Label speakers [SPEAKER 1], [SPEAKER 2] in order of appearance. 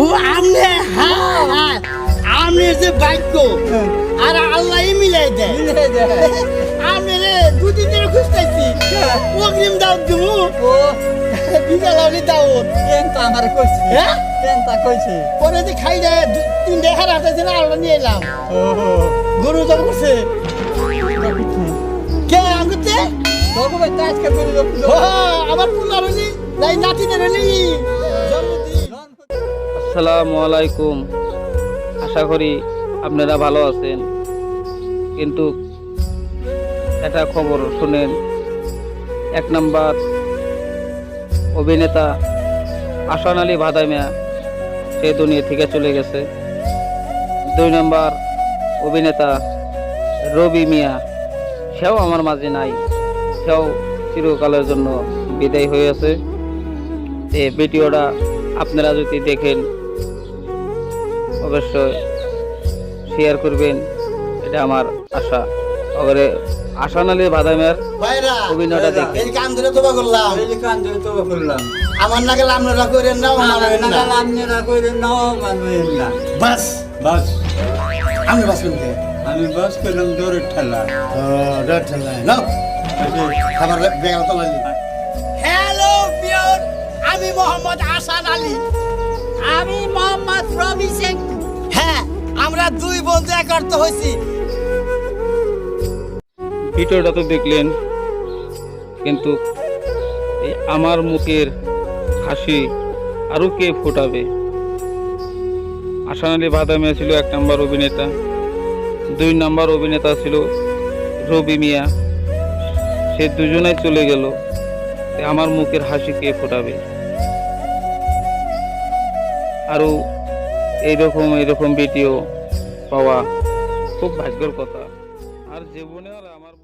[SPEAKER 1] ও আমনে হ্যাঁ হ্যাঁ আমনে যে বাক্য আর আল্লাহই মিলাই দেয় আমনে রে দুদিন ধরে খুঁজতেছি অগ্রিম দাও তুমি
[SPEAKER 2] ও
[SPEAKER 1] বিকাল হলে দাও
[SPEAKER 2] পেনটা আমার কইছে
[SPEAKER 1] হ্যাঁ
[SPEAKER 2] পেনটা কইছে
[SPEAKER 1] পরে যে খাই দেয় তিনটে হার হাতে না আল্লাহ নিয়ে এলাম
[SPEAKER 2] ও
[SPEAKER 1] গরু জব করছে কে আঙ্গুতে
[SPEAKER 2] তোকে ভাই আজকে বলি
[SPEAKER 1] ও আমার পুলার হলি তাই নাতিদের হলি জন্মদিন
[SPEAKER 3] আসসালামু আলাইকুম। আশা করি আপনারা ভালো আছেন, কিন্তু একটা খবর শুনেন। 1 নাম্বার অভিনেতা আহসান আলী ভাদা মিয়া সে দুনিয়া থেকে চলে গেছে। 2 নাম্বার অভিনেতা রবি মিয়া সেও আমার মাঝে নাই, সেও চিরকালের জন্য বিদায় হয়ে আছে। এই ভিডিওটা আপনারা যদি দেখেন অবশ্যই শেয়ার করবেন, এটা আমার আশা। ওরে আহসান আলী ভাদা মিয়ার
[SPEAKER 1] ভাইরা
[SPEAKER 3] অভিনয়টা দেখে
[SPEAKER 1] এই কান ধরে তোবা করলাম
[SPEAKER 2] এই কান ধরে তোবা করলাম
[SPEAKER 1] আমার নাগাল আপনারা করেন না মানবেন না
[SPEAKER 2] নাগাল আপনারা কইরে নাও মানবেন না
[SPEAKER 1] বাস
[SPEAKER 2] বাস
[SPEAKER 1] আমি বাস করতে
[SPEAKER 2] আমি বাস করলাম দৌড়ের ঠেলা
[SPEAKER 1] ডট ঠেলায় নাও খাবার বেগাল তোলালি হ্যালো পিওর আমি মোহাম্মদ আহসান আলী
[SPEAKER 2] আমি মোহাম্মদ রবি সিং
[SPEAKER 1] হ্যাঁ আমরা দুই বন্ধু একত্র হয়েছি
[SPEAKER 3] ভিডিওটা তো দেখলেন, কিন্তু এই আমার মুখের হাসি আরও কে ফোটাবে? আহসান আলী ভাদা মিয়া ছিল 1 নাম্বার অভিনেতা, 2 নাম্বার অভিনেতা ছিল রবি মিয়া। সে দুজনেই চলে গেল, আমার মুখের হাসি কে ফোটাবে? আরও এইরকম ভিডিও পাওয়া খুব ভাগ্যের কথা। আর জীবনে আর আমার